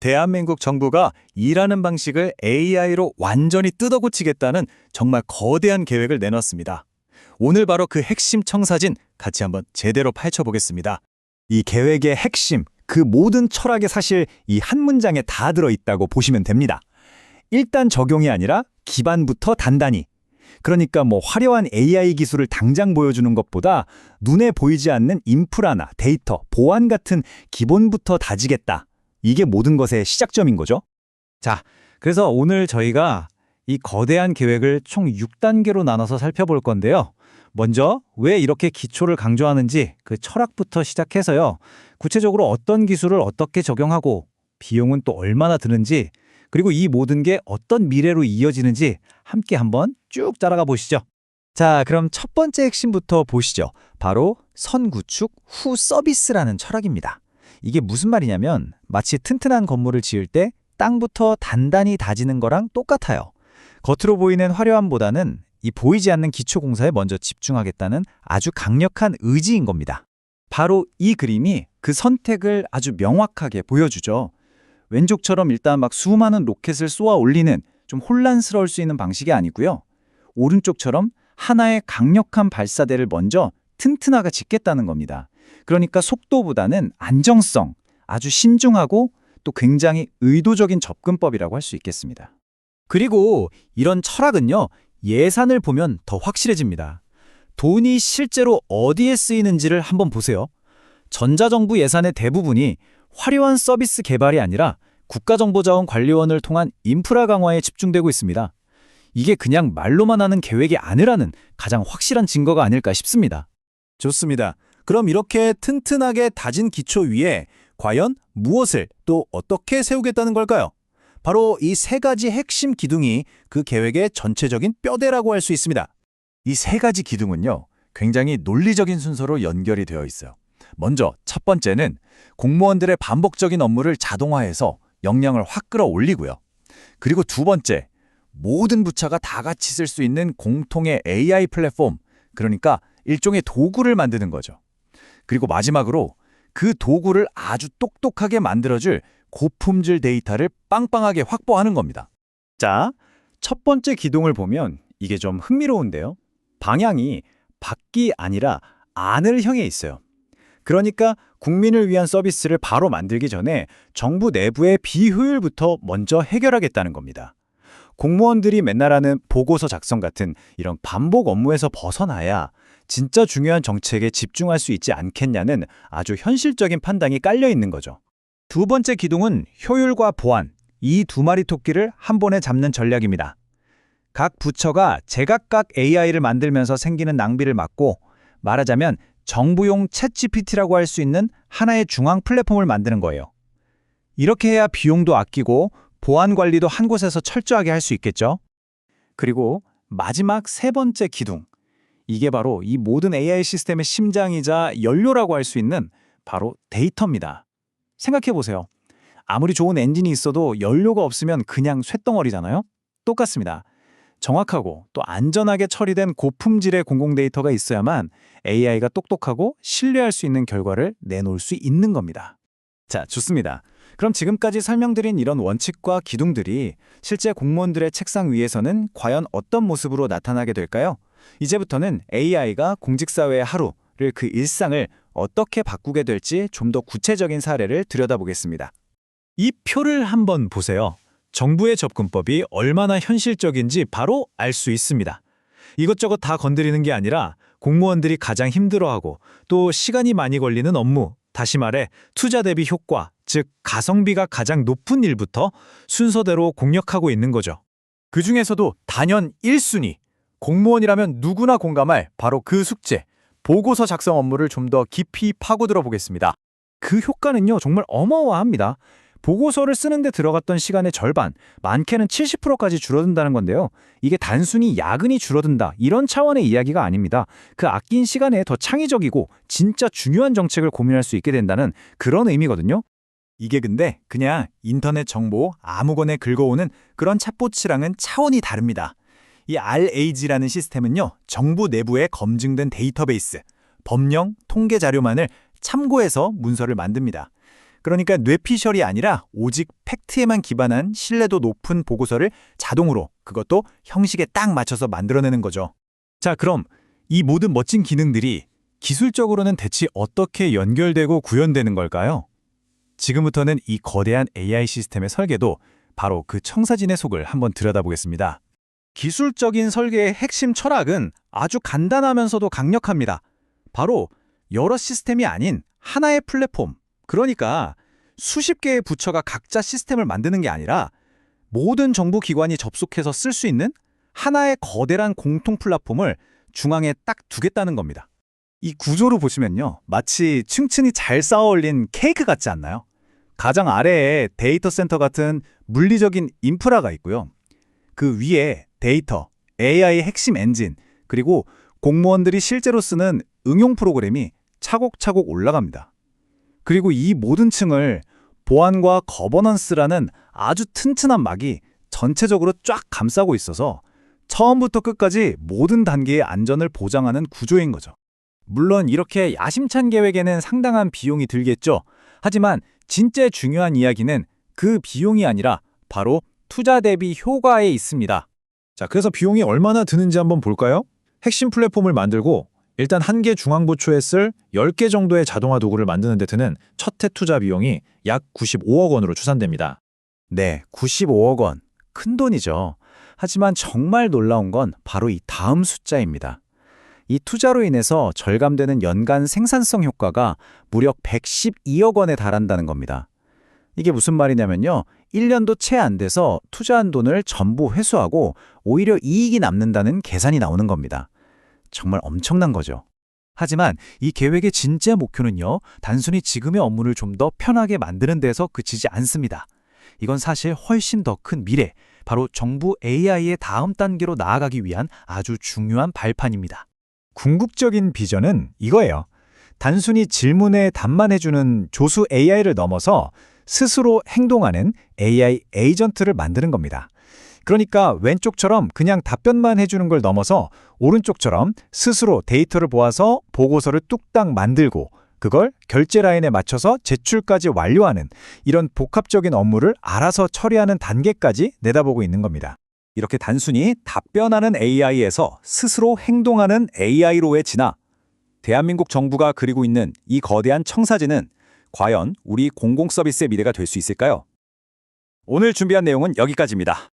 대한민국 정부가 일하는 방식을 AI로 완전히 뜯어고치겠다는 정말 거대한 계획을 내놨습니다. 오늘 바로 그 핵심 청사진 같이 한번 제대로 파헤쳐보겠습니다. 이 계획의 핵심, 그 모든 철학이 사실 이 한 문장에 다 들어있다고 보시면 됩니다. 일단 적용이 아니라 기반부터 단단히. 그러니까 화려한 AI 기술을 당장 보여주는 것보다 눈에 보이지 않는 인프라나 데이터, 보안 같은 기본부터 다지겠다. 이게 모든 것의 시작점인 거죠. 자, 그래서 오늘 저희가 이 거대한 계획을 총 6단계로 나눠서 살펴볼 건데요. 먼저 왜 이렇게 기초를 강조하는지 그 철학부터 시작해서요. 구체적으로 어떤 기술을 어떻게 적용하고 비용은 또 얼마나 드는지 그리고 이 모든 게 어떤 미래로 이어지는지 함께 한번 쭉 따라가 보시죠. 자, 그럼 첫 번째 핵심부터 보시죠. 바로 선구축 후 서비스라는 철학입니다. 이게 무슨 말이냐면 마치 튼튼한 건물을 지을 때 땅부터 단단히 다지는 거랑 똑같아요. 겉으로 보이는 화려함보다는 이 보이지 않는 기초 공사에 먼저 집중하겠다는 아주 강력한 의지인 겁니다. 바로 이 그림이 그 선택을 아주 명확하게 보여주죠. 왼쪽처럼 일단 막 수많은 로켓을 쏘아 올리는 좀 혼란스러울 수 있는 방식이 아니고요. 오른쪽처럼 하나의 강력한 발사대를 먼저 튼튼하게 짓겠다는 겁니다. 그러니까 속도보다는 안정성, 아주 신중하고 또 굉장히 의도적인 접근법이라고 할 수 있겠습니다. 그리고 이런 철학은요, 예산을 보면 더 확실해집니다. 돈이 실제로 어디에 쓰이는지를 한번 보세요. 전자정부 예산의 대부분이 화려한 서비스 개발이 아니라 국가정보자원관리원을 통한 인프라 강화에 집중되고 있습니다. 이게 그냥 말로만 하는 계획이 아니라는 가장 확실한 증거가 아닐까 싶습니다. 좋습니다. 그럼 이렇게 튼튼하게 다진 기초 위에 과연 무엇을 또 어떻게 세우겠다는 걸까요? 바로 이 세 가지 핵심 기둥이 그 계획의 전체적인 뼈대라고 할 수 있습니다. 이 세 가지 기둥은요, 굉장히 논리적인 순서로 연결이 되어 있어요. 먼저 첫 번째는 공무원들의 반복적인 업무를 자동화해서 역량을 확 끌어올리고요. 그리고 두 번째, 모든 부처가 다 같이 쓸 수 있는 공통의 AI 플랫폼, 그러니까 일종의 도구를 만드는 거죠. 그리고 마지막으로 그 도구를 아주 똑똑하게 만들어줄 고품질 데이터를 빵빵하게 확보하는 겁니다. 자, 첫 번째 기둥을 보면 이게 좀 흥미로운데요. 방향이 밖이 아니라 안을 향해 있어요. 그러니까 국민을 위한 서비스를 바로 만들기 전에 정부 내부의 비효율부터 먼저 해결하겠다는 겁니다. 공무원들이 맨날 하는 보고서 작성 같은 이런 반복 업무에서 벗어나야 진짜 중요한 정책에 집중할 수 있지 않겠냐는 아주 현실적인 판단이 깔려 있는 거죠. 두 번째 기둥은 효율과 보안, 이 두 마리 토끼를 한 번에 잡는 전략입니다. 각 부처가 제각각 AI를 만들면서 생기는 낭비를 막고 말하자면 정부용 챗GPT라고 할 수 있는 하나의 중앙 플랫폼을 만드는 거예요. 이렇게 해야 비용도 아끼고 보안 관리도 한 곳에서 철저하게 할 수 있겠죠. 그리고 마지막 세 번째 기둥. 이게 바로 이 모든 AI 시스템의 심장이자 연료라고 할 수 있는 바로 데이터입니다. 생각해 보세요. 아무리 좋은 엔진이 있어도 연료가 없으면 그냥 쇳덩어리잖아요? 똑같습니다. 정확하고 또 안전하게 처리된 고품질의 공공 데이터가 있어야만 AI가 똑똑하고 신뢰할 수 있는 결과를 내놓을 수 있는 겁니다. 자, 좋습니다. 그럼 지금까지 설명드린 이런 원칙과 기둥들이 실제 공무원들의 책상 위에서는 과연 어떤 모습으로 나타나게 될까요? 이제부터는 AI가 공직사회의 하루를 그 일상을 어떻게 바꾸게 될지 좀 더 구체적인 사례를 들여다보겠습니다. 이 표를 한번 보세요. 정부의 접근법이 얼마나 현실적인지 바로 알 수 있습니다. 이것저것 다 건드리는 게 아니라 공무원들이 가장 힘들어하고 또 시간이 많이 걸리는 업무, 다시 말해 투자 대비 효과, 즉 가성비가 가장 높은 일부터 순서대로 공략하고 있는 거죠. 그중에서도 단연 1순위, 공무원이라면 누구나 공감할 바로 그 숙제, 보고서 작성 업무를 좀 더 깊이 파고들어 보겠습니다. 그 효과는요, 정말 어마어마합니다. 보고서를 쓰는데 들어갔던 시간의 절반, 많게는 70%까지 줄어든다는 건데요. 이게 단순히 야근이 줄어든다, 이런 차원의 이야기가 아닙니다. 그 아낀 시간에 더 창의적이고 진짜 중요한 정책을 고민할 수 있게 된다는 그런 의미거든요. 이게 근데 그냥 인터넷 정보 아무거나 긁어오는 그런 챗봇이랑은 차원이 다릅니다. 이 RAG라는 시스템은요, 정부 내부에 검증된 데이터베이스, 법령, 통계 자료만을 참고해서 문서를 만듭니다. 그러니까 뇌피셜이 아니라 오직 팩트에만 기반한 신뢰도 높은 보고서를 자동으로, 그것도 형식에 딱 맞춰서 만들어내는 거죠. 자, 그럼 이 모든 멋진 기능들이 기술적으로는 대체 어떻게 연결되고 구현되는 걸까요? 지금부터는 이 거대한 AI 시스템의 설계도 바로 그 청사진의 속을 한번 들여다보겠습니다. 기술적인 설계의 핵심 철학은 아주 간단하면서도 강력합니다. 바로 여러 시스템이 아닌 하나의 플랫폼, 그러니까 수십 개의 부처가 각자 시스템을 만드는 게 아니라 모든 정부 기관이 접속해서 쓸 수 있는 하나의 거대한 공통 플랫폼을 중앙에 딱 두겠다는 겁니다. 이 구조로 보시면요, 마치 층층이 잘 쌓아올린 케이크 같지 않나요? 가장 아래에 데이터 센터 같은 물리적인 인프라가 있고요. 그 위에 데이터, AI의 핵심 엔진, 그리고 공무원들이 실제로 쓰는 응용 프로그램이 차곡차곡 올라갑니다. 그리고 이 모든 층을 보안과 거버넌스라는 아주 튼튼한 막이 전체적으로 쫙 감싸고 있어서 처음부터 끝까지 모든 단계의 안전을 보장하는 구조인 거죠. 물론 이렇게 야심찬 계획에는 상당한 비용이 들겠죠. 하지만 진짜 중요한 이야기는 그 비용이 아니라 바로 투자 대비 효과에 있습니다. 자, 그래서 비용이 얼마나 드는지 한번 볼까요? 핵심 플랫폼을 만들고 일단 한 개 중앙부처에 쓸 10개 정도의 자동화 도구를 만드는 데 드는 첫 해 투자 비용이 약 95억 원으로 추산됩니다. 네, 95억 원. 큰 돈이죠. 하지만 정말 놀라운 건 바로 이 다음 숫자입니다. 이 투자로 인해서 절감되는 연간 생산성 효과가 무려 112억 원에 달한다는 겁니다. 이게 무슨 말이냐면요, 1년도 채 안 돼서 투자한 돈을 전부 회수하고 오히려 이익이 남는다는 계산이 나오는 겁니다. 정말 엄청난 거죠. 하지만 이 계획의 진짜 목표는요, 단순히 지금의 업무를 좀 더 편하게 만드는 데서 그치지 않습니다. 이건 사실 훨씬 더 큰 미래, 바로 정부 AI의 다음 단계로 나아가기 위한 아주 중요한 발판입니다. 궁극적인 비전은 이거예요. 단순히 질문에 답만 해주는 조수 AI를 넘어서 스스로 행동하는 AI 에이전트를 만드는 겁니다. 그러니까 왼쪽처럼 그냥 답변만 해주는 걸 넘어서 오른쪽처럼 스스로 데이터를 모아서 보고서를 뚝딱 만들고 그걸 결제 라인에 맞춰서 제출까지 완료하는 이런 복합적인 업무를 알아서 처리하는 단계까지 내다보고 있는 겁니다. 이렇게 단순히 답변하는 AI에서 스스로 행동하는 AI로의 진화. 대한민국 정부가 그리고 있는 이 거대한 청사진은 과연 우리 공공서비스의 미래가 될 수 있을까요? 오늘 준비한 내용은 여기까지입니다.